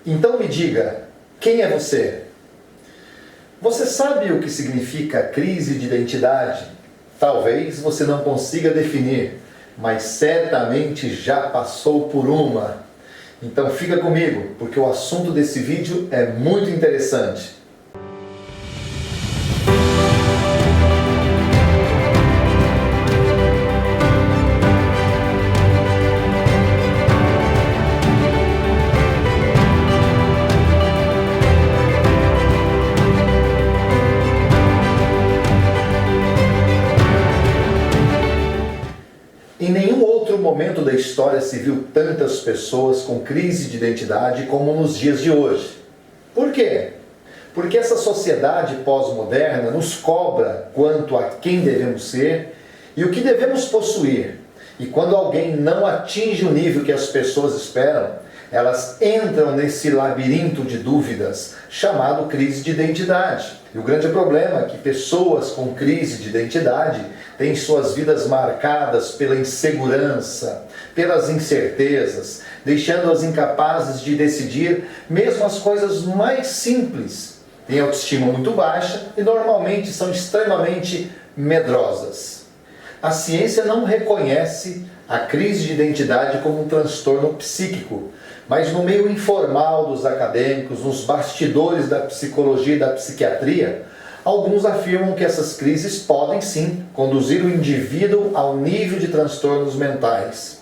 Então me diga, quem é você? Você sabe o que significa crise de identidade? Talvez você não consiga definir, mas certamente já passou por uma. Então fica comigo, porque o assunto desse vídeo é muito interessante. Em nenhum outro momento da história se viu tantas pessoas com crise de identidade como nos dias de hoje. Por quê? Porque essa sociedade pós-moderna nos cobra quanto a quem devemos ser e o que devemos possuir. E quando alguém não atinge o nível que as pessoas esperam, elas entram nesse labirinto de dúvidas chamado crise de identidade. E o grande problema é que pessoas com crise de identidade têm suas vidas marcadas pela insegurança, pelas incertezas, deixando-as incapazes de decidir mesmo as coisas mais simples. Têm autoestima muito baixa e normalmente são extremamente medrosas. A ciência não reconhece a crise de identidade como um transtorno psíquico, mas no meio informal dos acadêmicos, nos bastidores da psicologia e da psiquiatria, alguns afirmam que essas crises podem sim conduzir o indivíduo ao nível de transtornos mentais.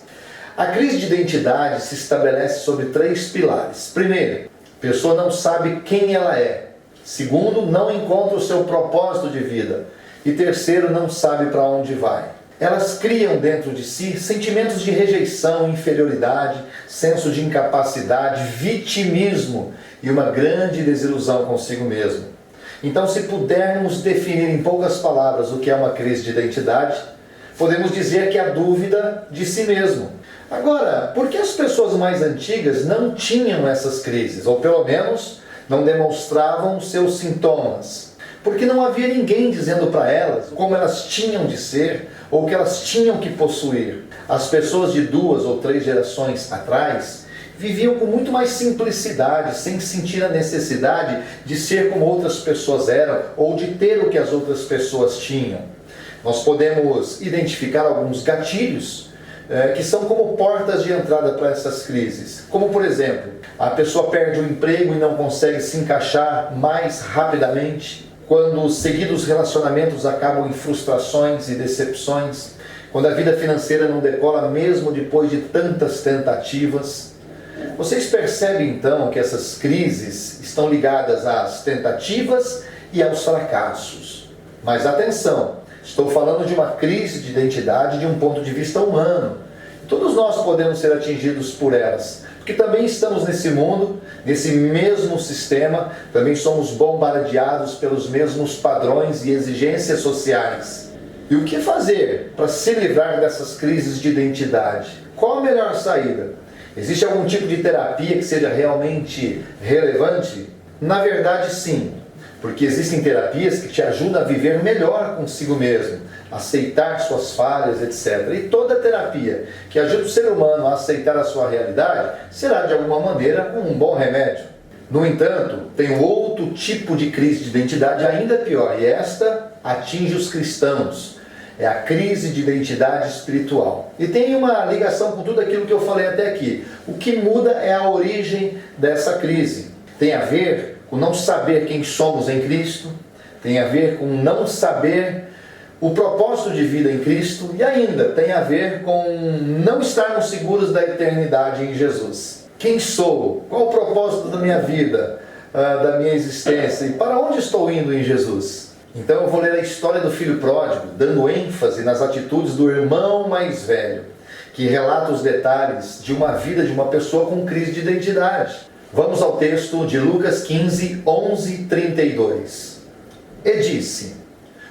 A crise de identidade se estabelece sobre 3 pilares. Primeiro, a pessoa não sabe quem ela é. Segundo, não encontra o seu propósito de vida. E terceiro, não sabe para onde vai. Elas criam dentro de si sentimentos de rejeição, inferioridade, senso de incapacidade, vitimismo e uma grande desilusão consigo mesmo. Então, se pudermos definir em poucas palavras o que é uma crise de identidade, podemos dizer que é a dúvida de si mesmo. Agora, por que as pessoas mais antigas não tinham essas crises, ou pelo menos não demonstravam seus sintomas? Porque não havia ninguém dizendo para elas como elas tinham de ser ou o que elas tinham que possuir. As pessoas de 2 ou 3 gerações atrás viviam com muito mais simplicidade, sem sentir a necessidade de ser como outras pessoas eram ou de ter o que as outras pessoas tinham. Nós podemos identificar alguns gatilhos que são como portas de entrada para essas crises. Como, por exemplo, a pessoa perde o emprego e não consegue se encaixar mais rapidamente. Quando os seguidos relacionamentos acabam em frustrações e decepções, quando a vida financeira não decola mesmo depois de tantas tentativas. Vocês percebem então que essas crises estão ligadas às tentativas e aos fracassos. Mas atenção, estou falando de uma crise de identidade de um ponto de vista humano. Todos nós podemos ser atingidos por elas, porque também estamos nesse mundo, nesse mesmo sistema, também somos bombardeados pelos mesmos padrões e exigências sociais. E o que fazer para se livrar dessas crises de identidade? Qual a melhor saída? Existe algum tipo de terapia que seja realmente relevante? Na verdade, sim, porque existem terapias que te ajudam a viver melhor consigo mesmo, aceitar suas falhas, etc. E toda terapia que ajuda o ser humano a aceitar a sua realidade será, de alguma maneira, um bom remédio. No entanto, tem um outro tipo de crise de identidade ainda pior, e esta atinge os cristãos. É a crise de identidade espiritual. E tem uma ligação com tudo aquilo que eu falei até aqui. O que muda é a origem dessa crise. Tem a ver com não saber quem somos em Cristo, tem a ver com não saber o propósito de vida em Cristo e ainda tem a ver com não estarmos seguros da eternidade em Jesus. Quem sou? Qual o propósito da minha vida, da minha existência e para onde estou indo em Jesus? Então eu vou ler a história do filho pródigo, dando ênfase nas atitudes do irmão mais velho, que relata os detalhes de uma vida de uma pessoa com crise de identidade. Vamos ao texto de Lucas 15, 11, 32. E disse: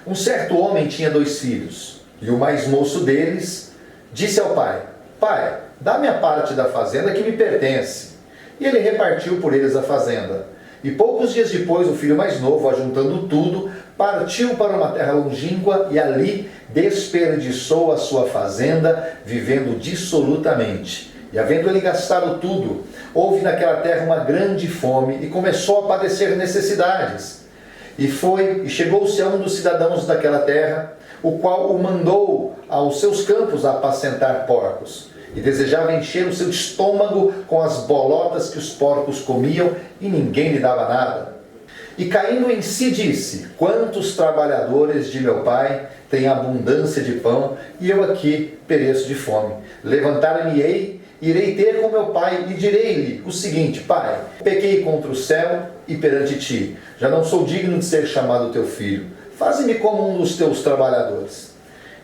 um certo homem tinha 2 filhos, e o mais moço deles disse ao pai: Pai, dá-me a parte da fazenda que me pertence. E ele repartiu por eles a fazenda. E poucos dias depois, o filho mais novo, ajuntando tudo, partiu para uma terra longínqua e ali desperdiçou a sua fazenda, vivendo dissolutamente. E havendo ele gastado tudo, houve naquela terra uma grande fome e começou a padecer necessidades. E chegou-se a um dos cidadãos daquela terra, o qual o mandou aos seus campos a apacentar porcos. E desejava encher o seu estômago com as bolotas que os porcos comiam, e ninguém lhe dava nada. E caindo em si disse: quantos trabalhadores de meu pai têm abundância de pão, e eu aqui pereço de fome. Levantar-me-ei, irei ter com meu pai, e direi-lhe o seguinte: Pai, pequei contra o céu e perante ti, já não sou digno de ser chamado teu filho. Faze-me como um dos teus trabalhadores.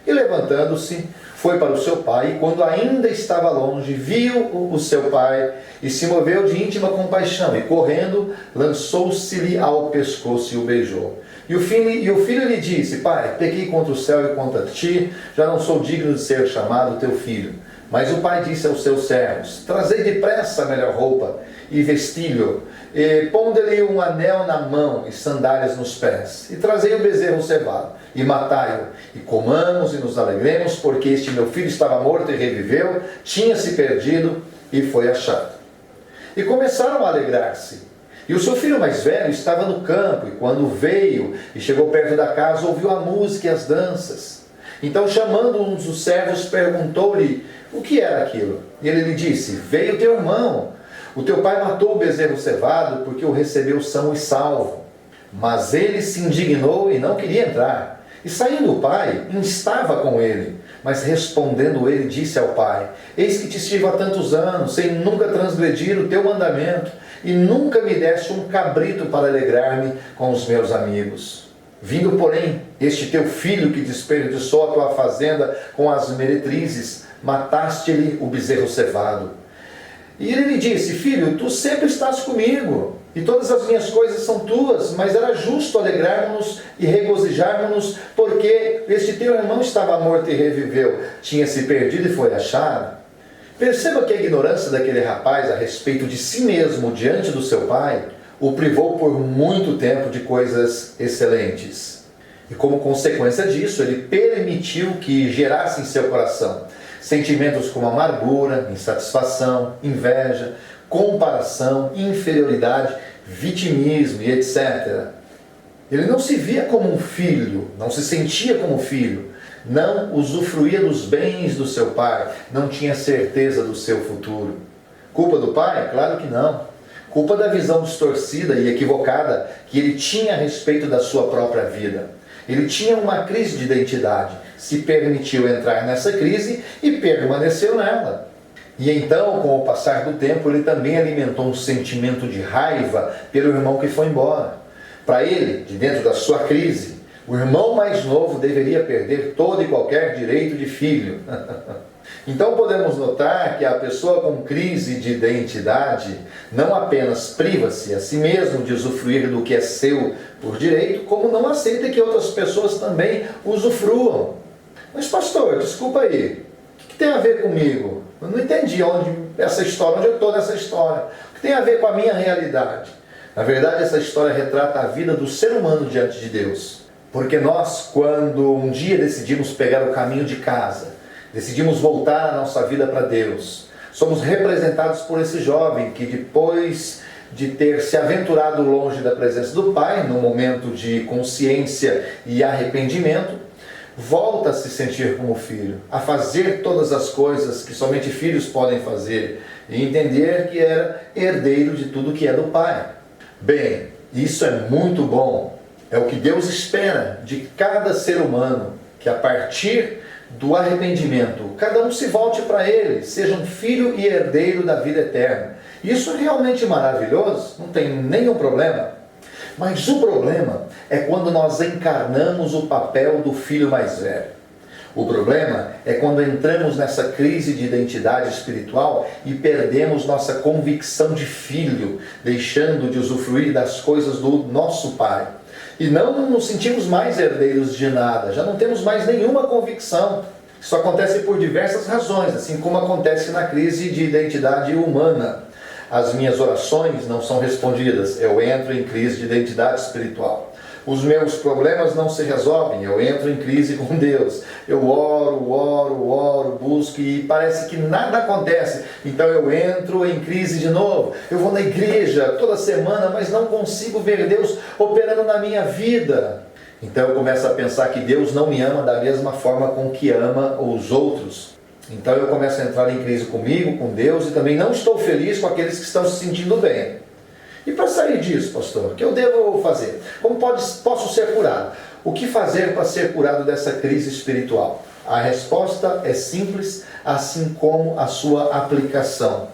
E levantando-se, foi para o seu pai, e quando ainda estava longe, viu o seu pai, e se moveu de íntima compaixão, e correndo, lançou-se-lhe ao pescoço e o beijou. E o filho lhe disse: Pai, pequei contra o céu e contra ti, já não sou digno de ser chamado teu filho. Mas o pai disse aos seus servos: trazei depressa a melhor roupa, e vestilho, e ponde-lhe um anel na mão e sandálias nos pés, e trazei o bezerro cevado, e matai-o, e comamos e nos alegremos, porque este meu filho estava morto e reviveu, tinha-se perdido e foi achado. E começaram a alegrar-se. E o seu filho mais velho estava no campo, e quando veio e chegou perto da casa, ouviu a música e as danças. Então, chamando um dos servos, perguntou-lhe o que era aquilo. E ele lhe disse: veio teu irmão, o teu pai matou o bezerro cevado, porque o recebeu são e salvo. Mas ele se indignou e não queria entrar. E saindo o pai, instava com ele. Mas respondendo ele, disse ao pai: eis que te sirvo há tantos anos, sem nunca transgredir o teu mandamento, e nunca me deste um cabrito para alegrar-me com os meus amigos. Vindo, porém, este teu filho que desperdiçou a tua fazenda com as meretrizes, mataste-lhe o bezerro cevado. E ele lhe disse: filho, tu sempre estás comigo, e todas as minhas coisas são tuas, mas era justo alegrarmos-nos e regozijarmos-nos, porque este teu irmão estava morto e reviveu, tinha se perdido e foi achado. Perceba que a ignorância daquele rapaz a respeito de si mesmo diante do seu pai o privou por muito tempo de coisas excelentes. E como consequência disso, ele permitiu que gerasse em seu coração sentimentos como amargura, insatisfação, inveja, comparação, inferioridade, vitimismo e etc. Ele não se via como um filho, não se sentia como filho, não usufruía dos bens do seu pai, não tinha certeza do seu futuro. Culpa do pai? Claro que não. Culpa da visão distorcida e equivocada que ele tinha a respeito da sua própria vida. Ele tinha uma crise de identidade, se permitiu entrar nessa crise e permaneceu nela. E então, com o passar do tempo, ele também alimentou um sentimento de raiva pelo irmão que foi embora. Para ele, de dentro da sua crise, o irmão mais novo deveria perder todo e qualquer direito de filho. Então podemos notar que a pessoa com crise de identidade não apenas priva-se a si mesmo de usufruir do que é seu por direito, como não aceita que outras pessoas também usufruam. Mas pastor, desculpa aí, o que tem a ver comigo? Eu não entendi onde eu estou nessa história. O que tem a ver com a minha realidade? Na verdade, essa história retrata a vida do ser humano diante de Deus. Porque nós, quando um dia decidimos pegar o caminho de casa, decidimos voltar a nossa vida para Deus, somos representados por esse jovem que, depois de ter se aventurado longe da presença do Pai, no momento de consciência e arrependimento, volta a se sentir como filho, a fazer todas as coisas que somente filhos podem fazer e entender que era herdeiro de tudo que é do Pai. Bem, isso é muito bom. É o que Deus espera de cada ser humano, que a partir do arrependimento, cada um se volte para Ele, seja um filho e herdeiro da vida eterna. Isso é realmente maravilhoso, não tem nenhum problema. Mas o problema é quando nós encarnamos o papel do filho mais velho. O problema é quando entramos nessa crise de identidade espiritual e perdemos nossa convicção de filho, deixando de usufruir das coisas do nosso Pai. E não nos sentimos mais herdeiros de nada, já não temos mais nenhuma convicção. Isso acontece por diversas razões, assim como acontece na crise de identidade humana. As minhas orações não são respondidas, eu entro em crise de identidade espiritual. os meus problemas não se resolvem, eu entro em crise com Deus. Eu oro, busco e parece que nada acontece. Então eu entro em crise de novo. Eu vou na igreja toda semana, mas não consigo ver Deus operando na minha vida. Então eu começo a pensar que Deus não me ama da mesma forma com que ama os outros. Então eu começo a entrar em crise comigo, com Deus, e também não estou feliz com aqueles que estão se sentindo bem. E para sair disso, pastor, o que eu devo fazer? Como posso ser curado? O que fazer para ser curado dessa crise espiritual? A resposta é simples, assim como a sua aplicação.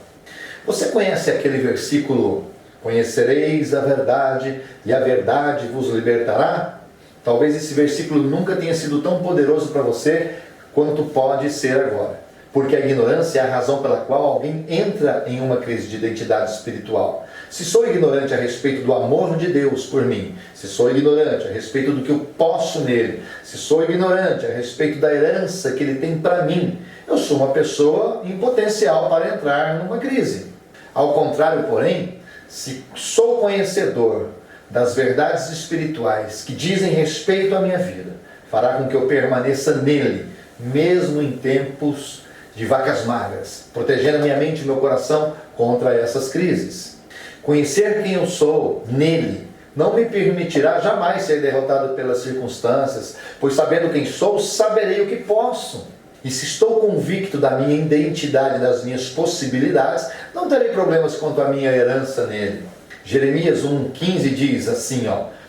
Você conhece aquele versículo: conhecereis a verdade e a verdade vos libertará? Talvez esse versículo nunca tenha sido tão poderoso para você quanto pode ser agora. Porque a ignorância é a razão pela qual alguém entra em uma crise de identidade espiritual. Se sou ignorante a respeito do amor de Deus por mim, se sou ignorante a respeito do que eu posso nele, se sou ignorante a respeito da herança que ele tem para mim, eu sou uma pessoa em potencial para entrar numa crise. Ao contrário, porém, se sou conhecedor das verdades espirituais que dizem respeito à minha vida, fará com que eu permaneça nele, mesmo em tempos de vacas magras, protegendo a minha mente e meu coração contra essas crises. Conhecer quem eu sou nele não me permitirá jamais ser derrotado pelas circunstâncias, pois sabendo quem sou, saberei o que posso. E se estou convicto da minha identidade, das minhas possibilidades, não terei problemas quanto à minha herança nele. Jeremias 1,15 diz assim,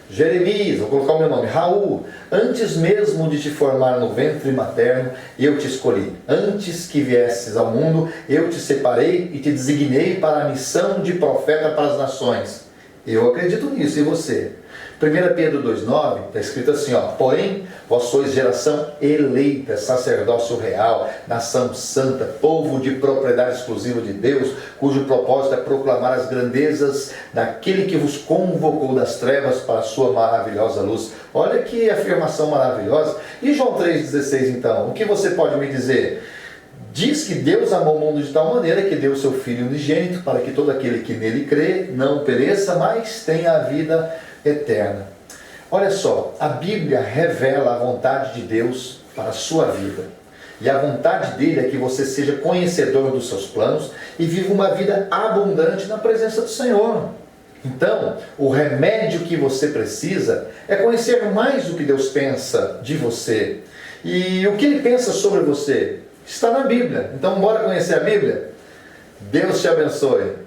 Jeremias, vou colocar o meu nome, Raul, antes mesmo de te formar no ventre materno, eu te escolhi. Antes que viesses ao mundo, eu te separei e te designei para a missão de profeta para as nações. Eu acredito nisso, e você? 1 Pedro 2,9 está escrito assim, porém, vós sois geração eleita, sacerdócio real, nação santa, povo de propriedade exclusiva de Deus, cujo propósito é proclamar as grandezas daquele que vos convocou das trevas para a sua maravilhosa luz. Olha que afirmação maravilhosa. E João 3,16 então, o que você pode me dizer? Diz que Deus amou o mundo de tal maneira que deu o seu Filho unigênito para que todo aquele que nele crê não pereça, mas tenha a vida eterna. Olha só, a Bíblia revela a vontade de Deus para a sua vida. E a vontade dele é que você seja conhecedor dos seus planos e viva uma vida abundante na presença do Senhor. Então, o remédio que você precisa é conhecer mais o que Deus pensa de você. E o que ele pensa sobre você está na Bíblia. Então, bora conhecer a Bíblia? Deus te abençoe.